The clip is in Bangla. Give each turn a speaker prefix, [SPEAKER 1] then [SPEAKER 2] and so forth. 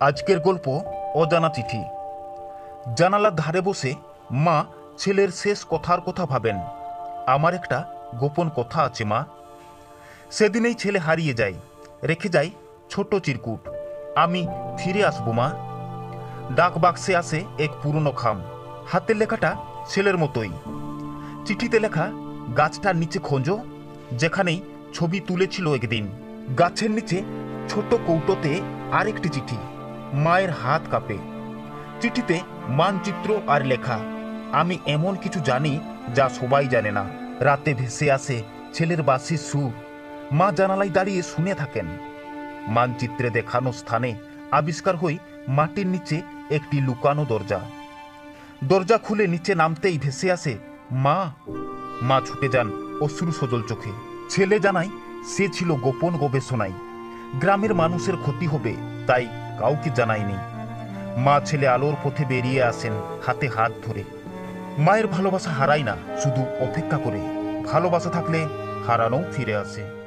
[SPEAKER 1] আজকের গল্প অজানা চিঠি। জানালার ধারে বসে মা ছেলের শেষ কথার কথা ভাবেন। আমার একটা গোপন কথা আছে মা। সেদিনেই ছেলে হারিয়ে যায়, রেখে যায় ছোট চিরকুট। আমি ফিরে আসবো মা। ডাক বাক্সে আসে এক পুরনো খাম, হাতের লেখাটা ছেলের মতোই। চিঠিতে লেখা, গাছটার নিচে খোঁজো যেখানেই ছবি তুলেছিল একদিন। গাছের নিচে ছোট কৌটোতে আরেকটি চিঠি। মায়ের হাত কাঁপে। চিঠিতে মানচিত্র আর লেখা, আমি এমন কিছু জানি যা সবাই জানে না। রাতে ভেসে আসে ছেলের বাঁশির সুর। মা জানালায় দাঁড়িয়ে শুনে থাকেন। মানচিত্রে দেখানো স্থানে আবিষ্কার হই মাটির নিচে একটি লুকানো দরজা। দরজা খুলে নিচে নামতেই ভেসে আসে মা। মা ছুটে যান অশ্রু সজল চোখে। ছেলে জানায় সে ছিল গোপন গবেষণায়। গ্রামের মানুষের ক্ষতি হবে তাই কাউকে জানায়নি। মা ছেলে আলোর পথে বেরিয়ে আসেন হাতে হাত ধরে। মায়ের ভালোবাসা হারায় না, শুধু অপেক্ষা করে। ভালোবাসা থাকলে হারানোও ফিরে আসে।